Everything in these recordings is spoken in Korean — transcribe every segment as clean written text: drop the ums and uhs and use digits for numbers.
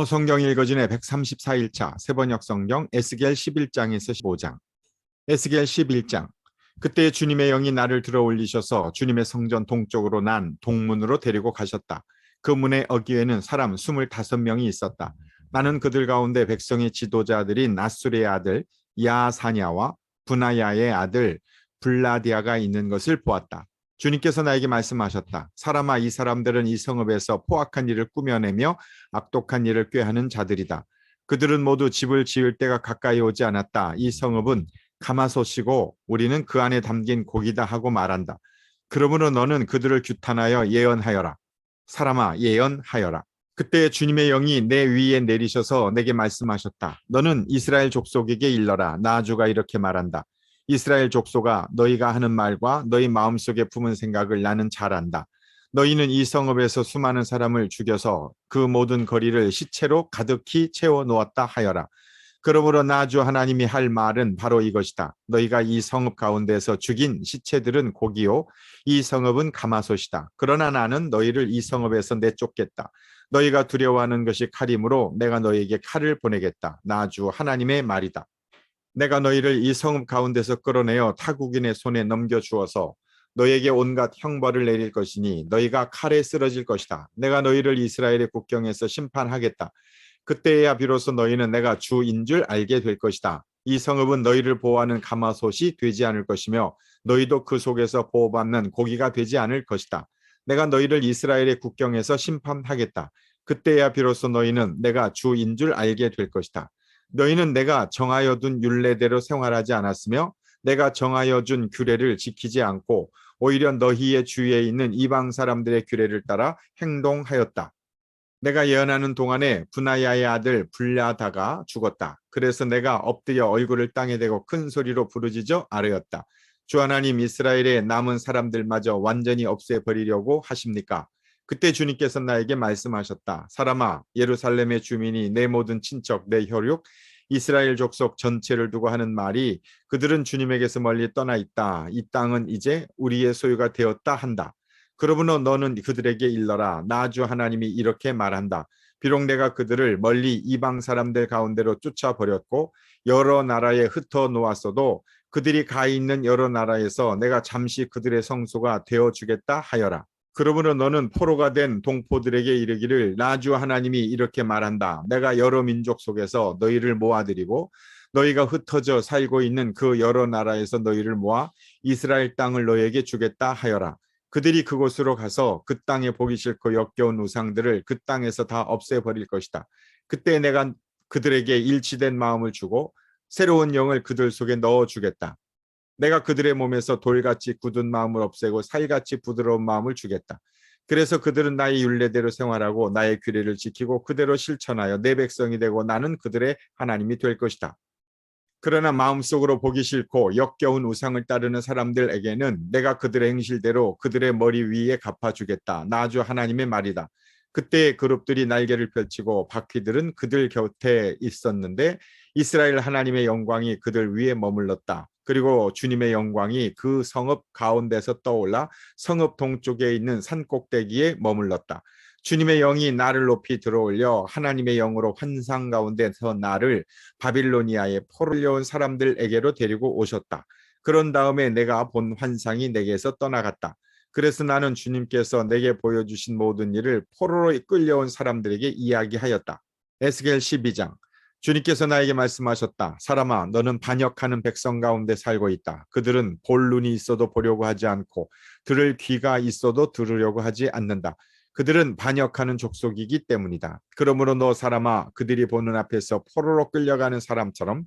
성경 읽어진의 134일차 세번역 성경 에스겔 11장에서 15장. 에스겔 11장. 그때 주님의 영이 나를 들어 올리셔서 주님의 성전 동쪽으로 난 동문으로 데리고 가셨다. 그 문의 어귀에는 사람 25명이 있었다. 나는 그들 가운데 백성의 지도자들인 나술의 아들 야사냐와 분하야의 아들 블라디아가 있는 것을 보았다. 주님께서 나에게 말씀하셨다. 사람아, 이 사람들은 이 성읍에서 포악한 일을 꾸며내며 악독한 일을 꾀하는 자들이다. 그들은 모두 집을 지을 때가 가까이 오지 않았다. 이 성읍은 가마솥이고 우리는 그 안에 담긴 고기다 하고 말한다. 그러므로 너는 그들을 규탄하여 예언하여라. 사람아, 예언하여라. 그때 주님의 영이 내 위에 내리셔서 내게 말씀하셨다. 너는 이스라엘 족속에게 일러라. 나 주가 이렇게 말한다. 이스라엘 족속아, 너희가 하는 말과 너희 마음속에 품은 생각을 나는 잘 안다. 너희는 이 성읍에서 수많은 사람을 죽여서 그 모든 거리를 시체로 가득히 채워 놓았다 하여라. 그러므로 나 주 하나님이 할 말은 바로 이것이다. 너희가 이 성읍 가운데서 죽인 시체들은 고기요, 이 성읍은 가마솥이다. 그러나 나는 너희를 이 성읍에서 내쫓겠다. 너희가 두려워하는 것이 칼이므로 내가 너희에게 칼을 보내겠다. 나 주 하나님의 말이다. 내가 너희를 이 성읍 가운데서 끌어내어 타국인의 손에 넘겨주어서 너희에게 온갖 형벌을 내릴 것이니 너희가 칼에 쓰러질 것이다. 내가 너희를 이스라엘의 국경에서 심판하겠다. 그때야 비로소 너희는 내가 주인 줄 알게 될 것이다. 이 성읍은 너희를 보호하는 가마솥이 되지 않을 것이며 너희도 그 속에서 보호받는 고기가 되지 않을 것이다. 내가 너희를 이스라엘의 국경에서 심판하겠다. 그때야 비로소 너희는 내가 주인 줄 알게 될 것이다. 너희는 내가 정하여 둔 율례대로 생활하지 않았으며 내가 정하여 준 규례를 지키지 않고 오히려 너희의 주위에 있는 이방 사람들의 규례를 따라 행동하였다. 내가 예언하는 동안에 분하야의 아들 블라다가 죽었다. 그래서 내가 엎드려 얼굴을 땅에 대고 큰 소리로 부르짖어 아뢰었다. 주 하나님, 이스라엘의 남은 사람들마저 완전히 없애버리려고 하십니까? 그때 주님께서 나에게 말씀하셨다. 사람아, 예루살렘의 주민이 내 모든 친척, 내 혈육, 이스라엘 족속 전체를 두고 하는 말이 그들은 주님에게서 멀리 떠나 있다. 이 땅은 이제 우리의 소유가 되었다 한다. 그러므로 너는 그들에게 일러라. 나 주 하나님이 이렇게 말한다. 비록 내가 그들을 멀리 이방 사람들 가운데로 쫓아버렸고 여러 나라에 흩어 놓았어도 그들이 가 있는 여러 나라에서 내가 잠시 그들의 성소가 되어주겠다 하여라. 그러므로 너는 포로가 된 동포들에게 이르기를 나 주 하나님이 이렇게 말한다. 내가 여러 민족 속에서 너희를 모아들이고 너희가 흩어져 살고 있는 그 여러 나라에서 너희를 모아 이스라엘 땅을 너희에게 주겠다 하여라. 그들이 그곳으로 가서 그 땅에 보기 싫고 역겨운 우상들을 그 땅에서 다 없애버릴 것이다. 그때 내가 그들에게 일치된 마음을 주고 새로운 영을 그들 속에 넣어주겠다. 내가 그들의 몸에서 돌같이 굳은 마음을 없애고 살같이 부드러운 마음을 주겠다. 그래서 그들은 나의 율례대로 생활하고 나의 규례를 지키고 그대로 실천하여 내 백성이 되고 나는 그들의 하나님이 될 것이다. 그러나 마음속으로 보기 싫고 역겨운 우상을 따르는 사람들에게는 내가 그들의 행실대로 그들의 머리 위에 갚아주겠다. 나 주 하나님의 말이다. 그때 그룹들이 날개를 펼치고 바퀴들은 그들 곁에 있었는데 이스라엘 하나님의 영광이 그들 위에 머물렀다. 그리고 주님의 영광이 그 성읍 가운데서 떠올라 성읍 동쪽에 있는 산 꼭대기에 머물렀다. 주님의 영이 나를 높이 들어올려 하나님의 영으로 환상 가운데서 나를 바빌로니아에 포로려온 사람들에게로 데리고 오셨다. 그런 다음에 내가 본 환상이 내게서 떠나갔다. 그래서 나는 주님께서 내게 보여주신 모든 일을 포로로 끌려온 사람들에게 이야기하였다. 에스겔 12장. 주님께서 나에게 말씀하셨다. 사람아, 너는 반역하는 백성 가운데 살고 있다. 그들은 볼 눈이 있어도 보려고 하지 않고 들을 귀가 있어도 들으려고 하지 않는다. 그들은 반역하는 족속이기 때문이다. 그러므로 너 사람아, 그들이 보는 앞에서 포로로 끌려가는 사람처럼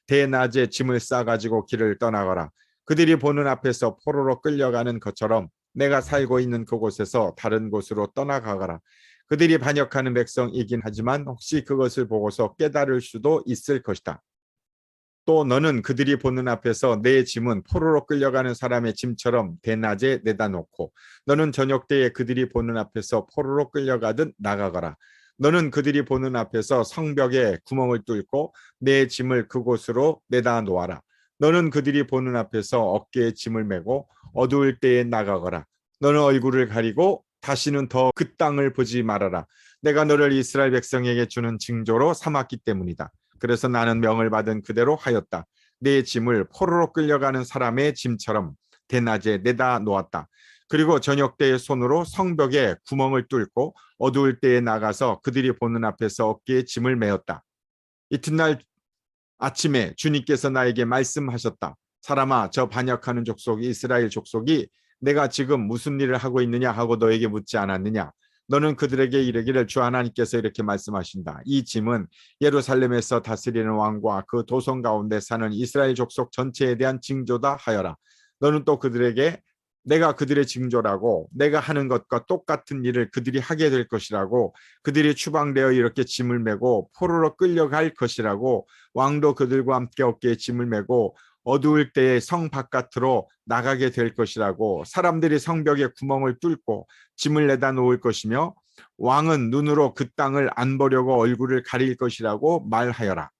대낮에 짐을 싸가지고 길을 떠나거라. 그들이 보는 앞에서 포로로 끌려가는 것처럼 내가 살고 있는 그곳에서 다른 곳으로 떠나가거라. 그들이 반역하는 백성이긴 하지만 혹시 그것을 보고서 깨달을 수도 있을 것이다. 또 너는 그들이 보는 앞에서 내 짐은 포로로 끌려가는 사람의 짐처럼 대낮에 내다 놓고 너는 저녁 때에 그들이 보는 앞에서 포로로 끌려가듯 나가거라. 너는 그들이 보는 앞에서 성벽에 구멍을 뚫고 내 짐을 그곳으로 내다 놓아라. 너는 그들이 보는 앞에서 어깨에 짐을 메고 어두울 때에 나가거라. 너는 얼굴을 가리고 다시는 더 그 땅을 보지 말아라. 내가 너를 이스라엘 백성에게 주는 징조로 삼았기 때문이다. 그래서 나는 명을 받은 그대로 하였다. 내 짐을 포로로 끌려가는 사람의 짐처럼 대낮에 내다 놓았다. 그리고 저녁 때의 손으로 성벽에 구멍을 뚫고 어두울 때에 나가서 그들이 보는 앞에서 어깨에 짐을 메었다. 이튿날 아침에 주님께서 나에게 말씀하셨다. 사람아, 저 반역하는 족속이 이스라엘 족속이 내가 지금 무슨 일을 하고 있느냐 하고 너에게 묻지 않았느냐. 너는 그들에게 이르기를 주 하나님께서 이렇게 말씀하신다. 이 짐은 예루살렘에서 다스리는 왕과 그 도성 가운데 사는 이스라엘 족속 전체에 대한 징조다 하여라. 너는 또 그들에게 내가 그들의 징조라고 내가 하는 것과 똑같은 일을 그들이 하게 될 것이라고 그들이 추방되어 이렇게 짐을 메고 포로로 끌려갈 것이라고 왕도 그들과 함께 어깨에 짐을 메고 어두울 때에 성 바깥으로 나가게 될 것이라고 사람들이 성벽에 구멍을 뚫고 짐을 내다 놓을 것이며 왕은 눈으로 그 땅을 안 보려고 얼굴을 가릴 것이라고 말하여라.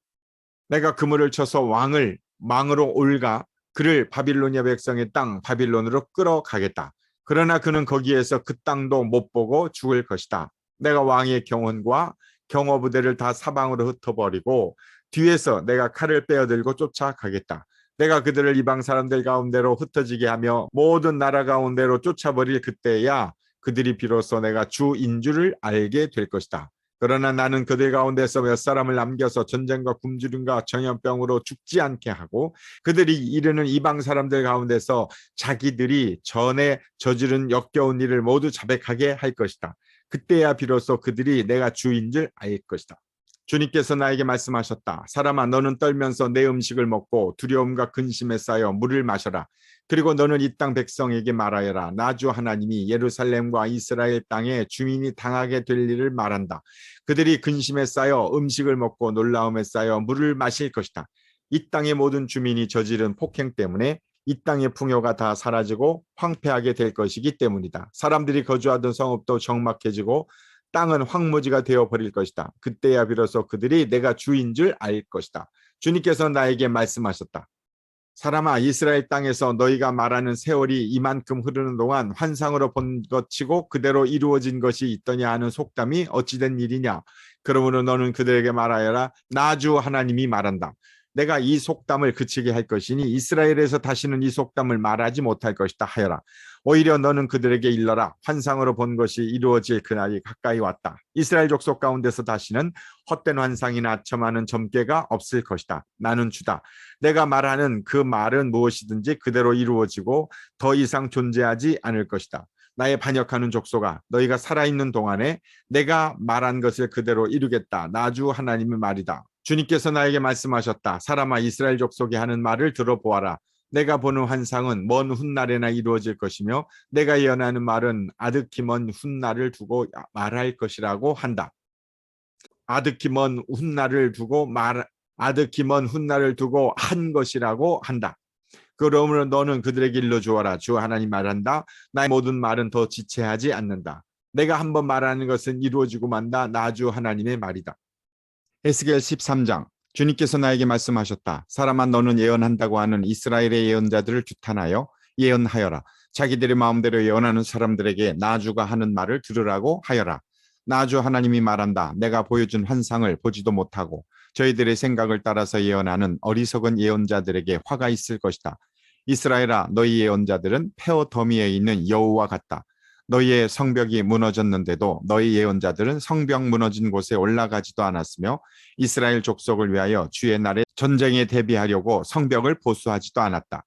내가 그물을 쳐서 왕을 망으로 올가 그를 바빌로니아 백성의 땅 바빌론으로 끌어가겠다. 그러나 그는 거기에서 그 땅도 못 보고 죽을 것이다. 내가 왕의 경원과 경호부대를 다 사방으로 흩어버리고 뒤에서 내가 칼을 빼어들고 쫓아가겠다. 내가 그들을 이방 사람들 가운데로 흩어지게 하며 모든 나라 가운데로 쫓아버릴 그때야 그들이 비로소 내가 주인 줄을 알게 될 것이다. 그러나 나는 그들 가운데서 몇 사람을 남겨서 전쟁과 굶주림과 전염병으로 죽지 않게 하고 그들이 이르는 이방 사람들 가운데서 자기들이 전에 저지른 역겨운 일을 모두 자백하게 할 것이다. 그때야 비로소 그들이 내가 주인 줄 알 것이다. 주님께서 나에게 말씀하셨다. 사람아, 너는 떨면서 내 음식을 먹고 두려움과 근심에 쌓여 물을 마셔라. 그리고 너는 이 땅 백성에게 말하여라. 나 주 하나님이 예루살렘과 이스라엘 땅에 주민이 당하게 될 일을 말한다. 그들이 근심에 쌓여 음식을 먹고 놀라움에 쌓여 물을 마실 것이다. 이 땅의 모든 주민이 저지른 폭행 때문에 이 땅의 풍요가 다 사라지고 황폐하게 될 것이기 때문이다. 사람들이 거주하던 성읍도 적막해지고 땅은 황무지가 되어버릴 것이다. 그때야 비로소 그들이 내가 주인 줄 알 것이다. 주님께서 나에게 말씀하셨다. 사람아, 이스라엘 땅에서 너희가 말하는 세월이 이만큼 흐르는 동안 환상으로 본 것치고 그대로 이루어진 것이 있더냐 하는 속담이 어찌된 일이냐. 그러므로 너는 그들에게 말하여라. 나 주 하나님이 말한다. 내가 이 속담을 그치게 할 것이니 이스라엘에서 다시는 이 속담을 말하지 못할 것이다 하여라. 오히려 너는 그들에게 일러라. 환상으로 본 것이 이루어질 그날이 가까이 왔다. 이스라엘 족속 가운데서 다시는 헛된 환상이나 첨하는 점괘가 없을 것이다. 나는 주다. 내가 말하는 그 말은 무엇이든지 그대로 이루어지고 더 이상 존재하지 않을 것이다. 나의 반역하는 족속아, 너희가 살아있는 동안에 내가 말한 것을 그대로 이루겠다. 나 주 하나님의 말이다. 주님께서 나에게 말씀하셨다. 사람아, 이스라엘 족속이 하는 말을 들어보아라. 내가 보는 환상은 먼 훗날에나 이루어질 것이며 내가 예언하는 말은 아득히 먼 훗날을 두고 말할 것이라고 한다. 아득히 먼 훗날을 두고 한 것이라고 한다. 그러므로 너는 그들에게 일러주어라. 주 하나님 말한다. 나의 모든 말은 더 지체하지 않는다. 내가 한번 말하는 것은 이루어지고 만다. 나 주 하나님의 말이다. 에스겔 13장. 주님께서 나에게 말씀하셨다. 사람아, 너는 예언한다고 하는 이스라엘의 예언자들을 규탄하여 예언하여라. 자기들의 마음대로 예언하는 사람들에게 나 주가 하는 말을 들으라고 하여라. 나 주 하나님이 말한다. 내가 보여준 환상을 보지도 못하고 저희들의 생각을 따라서 예언하는 어리석은 예언자들에게 화가 있을 것이다. 이스라엘아, 너희 예언자들은 폐허 더미에 있는 여우와 같다. 너희의 성벽이 무너졌는데도 너희 예언자들은 성벽 무너진 곳에 올라가지도 않았으며 이스라엘 족속을 위하여 주의 날에 전쟁에 대비하려고 성벽을 보수하지도 않았다.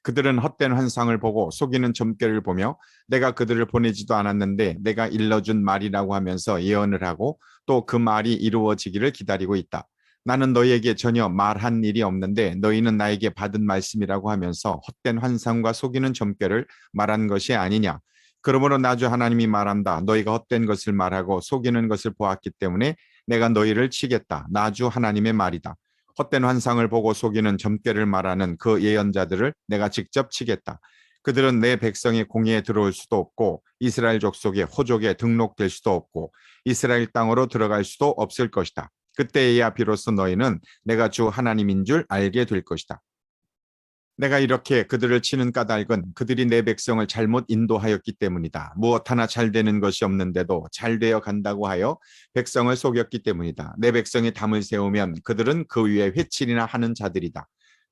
그들은 헛된 환상을 보고 속이는 점괘를 보며 내가 그들을 보내지도 않았는데 내가 일러준 말이라고 하면서 예언을 하고 또 그 말이 이루어지기를 기다리고 있다. 나는 너희에게 전혀 말한 일이 없는데 너희는 나에게 받은 말씀이라고 하면서 헛된 환상과 속이는 점괘를 말한 것이 아니냐. 그러므로 나 주 하나님이 말한다. 너희가 헛된 것을 말하고 속이는 것을 보았기 때문에 내가 너희를 치겠다. 나 주 하나님의 말이다. 헛된 환상을 보고 속이는 점괘를 말하는 그 예언자들을 내가 직접 치겠다. 그들은 내 백성의 공의에 들어올 수도 없고 이스라엘 족속의 호족에 등록될 수도 없고 이스라엘 땅으로 들어갈 수도 없을 것이다. 그때에야 비로소 너희는 내가 주 하나님인 줄 알게 될 것이다. 내가 이렇게 그들을 치는 까닭은 그들이 내 백성을 잘못 인도하였기 때문이다. 무엇 하나 잘 되는 것이 없는데도 잘 되어 간다고 하여 백성을 속였기 때문이다. 내 백성이 담을 세우면 그들은 그 위에 회칠이나 하는 자들이다.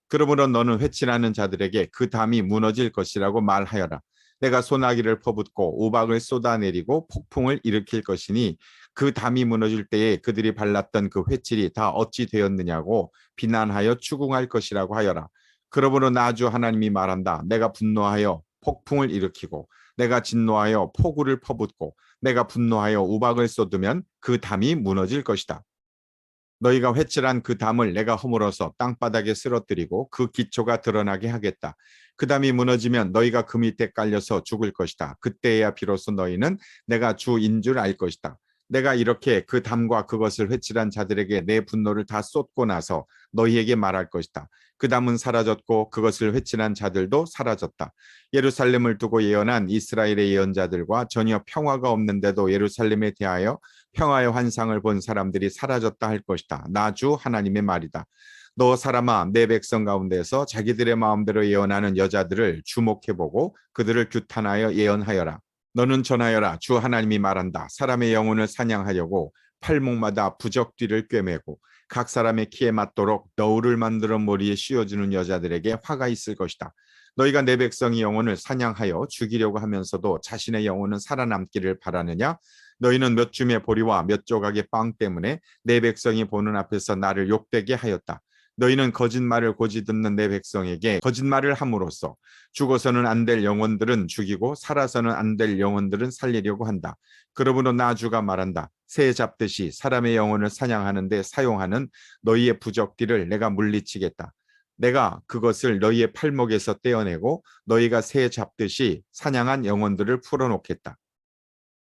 그러므로 너는 회칠하는 자들에게 그 담이 무너질 것이라고 말하여라. 내가 소나기를 퍼붓고 우박을 쏟아내리고 폭풍을 일으킬 것이니 그 담이 무너질 때에 그들이 발랐던 그 회칠이 다 어찌 되었느냐고 비난하여 추궁할 것이라고 하여라. 그러므로 나 주 하나님이 말한다. 내가 분노하여 폭풍을 일으키고 내가 진노하여 폭우를 퍼붓고 내가 분노하여 우박을 쏟으면 그 담이 무너질 것이다. 너희가 회칠한 그 담을 내가 허물어서 땅바닥에 쓰러뜨리고 그 기초가 드러나게 하겠다. 그 담이 무너지면 너희가 그 밑에 깔려서 죽을 것이다. 그때야 비로소 너희는 내가 주인 줄 알 것이다. 내가 이렇게 그 담과 그것을 회칠한 자들에게 내 분노를 다 쏟고 나서 너희에게 말할 것이다. 그 담은 사라졌고 그것을 회칠한 자들도 사라졌다. 예루살렘을 두고 예언한 이스라엘의 예언자들과 전혀 평화가 없는데도 예루살렘에 대하여 평화의 환상을 본 사람들이 사라졌다 할 것이다. 나 주 하나님의 말이다. 너 사람아, 내 백성 가운데서 자기들의 마음대로 예언하는 여자들을 주목해보고 그들을 규탄하여 예언하여라. 너는 전하여라. 주 하나님이 말한다. 사람의 영혼을 사냥하려고 팔목마다 부적뒤를 꿰매고 각 사람의 키에 맞도록 너울을 만들어 머리에 씌워주는 여자들에게 화가 있을 것이다. 너희가 내 백성의 영혼을 사냥하여 죽이려고 하면서도 자신의 영혼은 살아남기를 바라느냐? 너희는 몇 줌의 보리와 몇 조각의 빵 때문에 내 백성이 보는 앞에서 나를 욕되게 하였다. 너희는 거짓말을 고지 듣는 내 백성에게 거짓말을 함으로써 죽어서는 안 될 영혼들은 죽이고 살아서는 안 될 영혼들은 살리려고 한다. 그러므로 나 주가 말한다. 새 잡듯이 사람의 영혼을 사냥하는 데 사용하는 너희의 부적기를 내가 물리치겠다. 내가 그것을 너희의 팔목에서 떼어내고 너희가 새 잡듯이 사냥한 영혼들을 풀어놓겠다.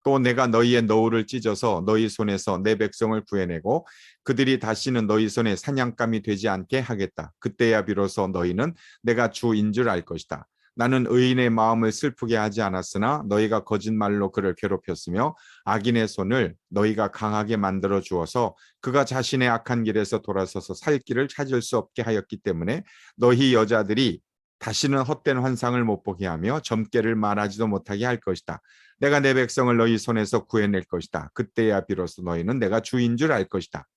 또 내가 너희의 너울을 찢어서 너희 손에서 내 백성을 구해내고 그들이 다시는 너희 손에 사냥감이 되지 않게 하겠다. 그때야 비로소 너희는 내가 주인 줄 알 것이다. 나는 의인의 마음을 슬프게 하지 않았으나 너희가 거짓말로 그를 괴롭혔으며 악인의 손을 너희가 강하게 만들어 주어서 그가 자신의 악한 길에서 돌아서서 살 길을 찾을 수 없게 하였기 때문에 너희 여자들이 다시는 헛된 환상을 못 보게 하며 점괘를 말하지도 못하게 할 것이다. 내가 내 백성을 너희 손에서 구해낼 것이다. 그때야 비로소 너희는 내가 주인 줄 알 것이다.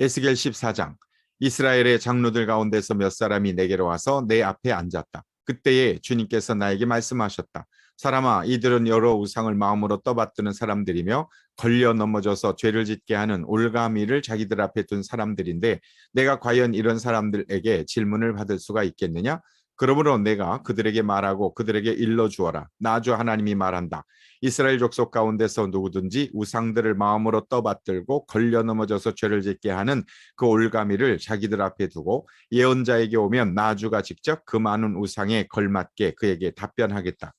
에스겔 14장. 이스라엘의 장로들 가운데서 몇 사람이 내게로 와서 내 앞에 앉았다. 그때에 주님께서 나에게 말씀하셨다. 사람아, 이들은 여러 우상을 마음으로 떠받드는 사람들이며 걸려 넘어져서 죄를 짓게 하는 올가미를 자기들 앞에 둔 사람들인데 내가 과연 이런 사람들에게 질문을 받을 수가 있겠느냐? 그러므로 내가 그들에게 말하고 그들에게 일러주어라. 나 주 하나님이 말한다. 이스라엘 족속 가운데서 누구든지 우상들을 마음으로 떠받들고 걸려 넘어져서 죄를 짓게 하는 그 올가미를 자기들 앞에 두고 예언자에게 오면 나 주가 직접 그 많은 우상에 걸맞게 그에게 답변하겠다.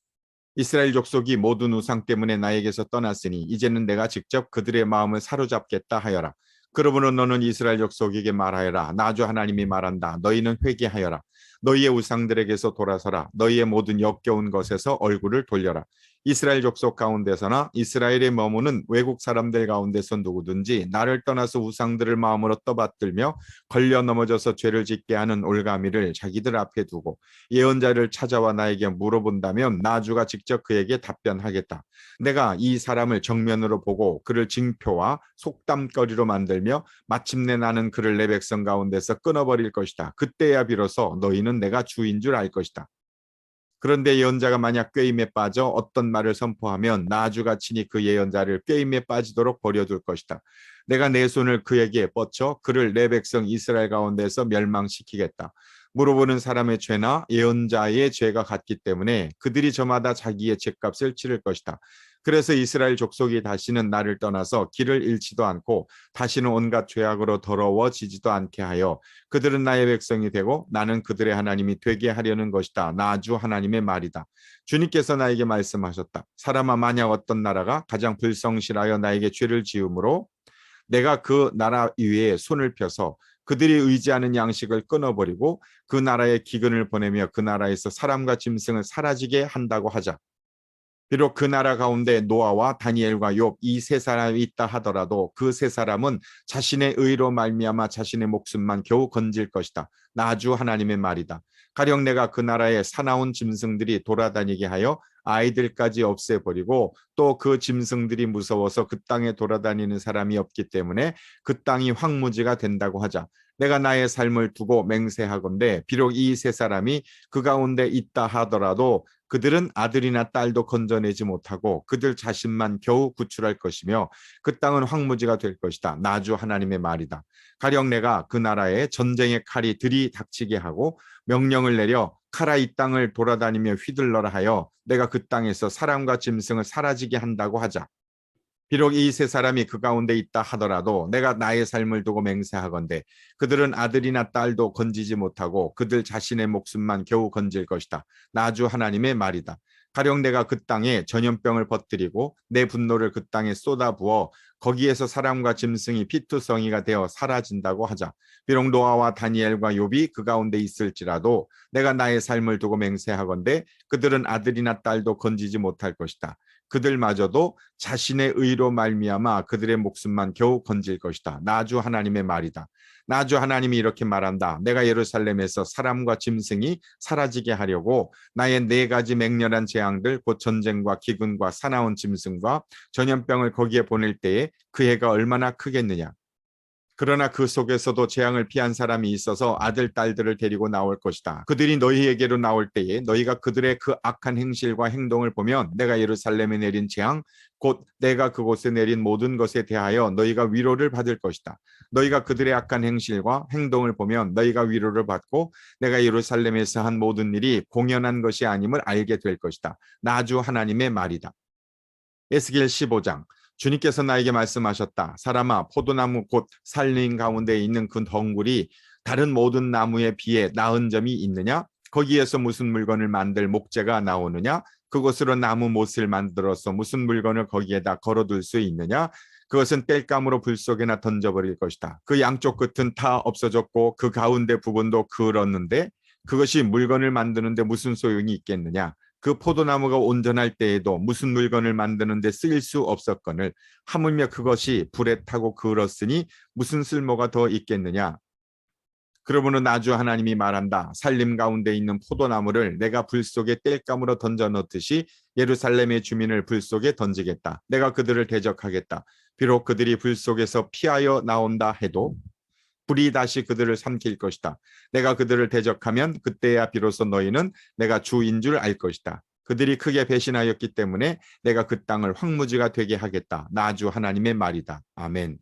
이스라엘 족속이 모든 우상 때문에 나에게서 떠났으니 이제는 내가 직접 그들의 마음을 사로잡겠다 하여라. 그러므로 너는 이스라엘 족속에게 말하여라. 나 주 하나님이 말한다. 너희는 회개하여라. 너희의 우상들에게서 돌아서라. 너희의 모든 역겨운 것에서 얼굴을 돌려라. 이스라엘 족속 가운데서나 이스라엘에 머무는 외국 사람들 가운데서 누구든지 나를 떠나서 우상들을 마음으로 떠받들며 걸려 넘어져서 죄를 짓게 하는 올가미를 자기들 앞에 두고 예언자를 찾아와 나에게 물어본다면 나 주가 직접 그에게 답변하겠다. 내가 이 사람을 정면으로 보고 그를 징표와 속담거리로 만들며 마침내 나는 그를 내 백성 가운데서 끊어버릴 것이다. 그때야 비로소 너희는 내가 주인 줄 알 것이다. 그런데 예언자가 만약 꾀임에 빠져 어떤 말을 선포하면 나 주가 친히 그 예언자를 꾀임에 빠지도록 버려둘 것이다. 내가 내 손을 그에게 뻗쳐 그를 내 백성 이스라엘 가운데서 멸망시키겠다. 물어보는 사람의 죄나 예언자의 죄가 같기 때문에 그들이 저마다 자기의 죄값을 치를 것이다. 그래서 이스라엘 족속이 다시는 나를 떠나서 길을 잃지도 않고 다시는 온갖 죄악으로 더러워지지도 않게 하여 그들은 나의 백성이 되고 나는 그들의 하나님이 되게 하려는 것이다. 나 주 하나님의 말이다. 주님께서 나에게 말씀하셨다. 사람아, 만약 어떤 나라가 가장 불성실하여 나에게 죄를 지음으로 내가 그 나라 위에 손을 펴서 그들이 의지하는 양식을 끊어버리고 그 나라에 기근을 보내며 그 나라에서 사람과 짐승을 사라지게 한다고 하자. 비록 그 나라 가운데 노아와 다니엘과 욥 이 세 사람이 있다 하더라도 그 세 사람은 자신의 의로 말미암아 자신의 목숨만 겨우 건질 것이다. 나 주 하나님의 말이다. 가령 내가 그 나라에 사나운 짐승들이 돌아다니게 하여 아이들까지 없애버리고 또 그 짐승들이 무서워서 그 땅에 돌아다니는 사람이 없기 때문에 그 땅이 황무지가 된다고 하자. 내가 나의 삶을 두고 맹세하건대 비록 이 세 사람이 그 가운데 있다 하더라도 그들은 아들이나 딸도 건져내지 못하고 그들 자신만 겨우 구출할 것이며 그 땅은 황무지가 될 것이다. 나 주 하나님의 말이다. 가령 내가 그 나라에 전쟁의 칼이 들이닥치게 하고 명령을 내려 칼아 이 땅을 돌아다니며 휘둘러라 하여 내가 그 땅에서 사람과 짐승을 사라지게 한다고 하자. 비록 이 세 사람이 그 가운데 있다 하더라도 내가 나의 삶을 두고 맹세하건대 그들은 아들이나 딸도 건지지 못하고 그들 자신의 목숨만 겨우 건질 것이다. 나 주 하나님의 말이다. 가령 내가 그 땅에 전염병을 퍼뜨리고 내 분노를 그 땅에 쏟아부어 거기에서 사람과 짐승이 피투성이가 되어 사라진다고 하자. 비록 노아와 다니엘과 욥이 그 가운데 있을지라도 내가 나의 삶을 두고 맹세하건대 그들은 아들이나 딸도 건지지 못할 것이다. 그들마저도 자신의 의로 말미암아 그들의 목숨만 겨우 건질 것이다. 나 주 하나님의 말이다. 나 주 하나님이 이렇게 말한다. 내가 예루살렘에서 사람과 짐승이 사라지게 하려고 나의 네 가지 맹렬한 재앙들 곧 전쟁과 기근과 사나운 짐승과 전염병을 거기에 보낼 때에 그 해가 얼마나 크겠느냐. 그러나 그 속에서도 재앙을 피한 사람이 있어서 아들, 딸들을 데리고 나올 것이다. 그들이 너희에게로 나올 때에 너희가 그들의 그 악한 행실과 행동을 보면 내가 예루살렘에 내린 재앙, 곧 내가 그곳에 내린 모든 것에 대하여 너희가 위로를 받을 것이다. 너희가 그들의 악한 행실과 행동을 보면 너희가 위로를 받고 내가 예루살렘에서 한 모든 일이 공연한 것이 아님을 알게 될 것이다. 나 주 하나님의 말이다. 에스겔 15장. 주님께서 나에게 말씀하셨다. 사람아, 포도나무 곧 살림 가운데 있는 그 덩굴이 다른 모든 나무에 비해 나은 점이 있느냐? 거기에서 무슨 물건을 만들 목재가 나오느냐? 그것으로 나무 못을 만들어서 무슨 물건을 거기에다 걸어둘 수 있느냐? 그것은 땔감으로 불 속에나 던져버릴 것이다. 그 양쪽 끝은 다 없어졌고 그 가운데 부분도 그을었는데 그것이 물건을 만드는데 무슨 소용이 있겠느냐? 그 포도나무가 온전할 때에도 무슨 물건을 만드는데 쓰일 수 없었거늘 하물며 그것이 불에 타고 그을었으니 무슨 쓸모가 더 있겠느냐. 그러므로 나 주 하나님이 말한다. 살림 가운데 있는 포도나무를 내가 불 속에 땔감으로 던져 넣듯이 예루살렘의 주민을 불 속에 던지겠다. 내가 그들을 대적하겠다. 비록 그들이 불 속에서 피하여 나온다 해도 불이 다시 그들을 삼킬 것이다. 내가 그들을 대적하면 그때야 비로소 너희는 내가 주인 줄 알 것이다. 그들이 크게 배신하였기 때문에 내가 그 땅을 황무지가 되게 하겠다. 나 주 하나님의 말이다. 아멘.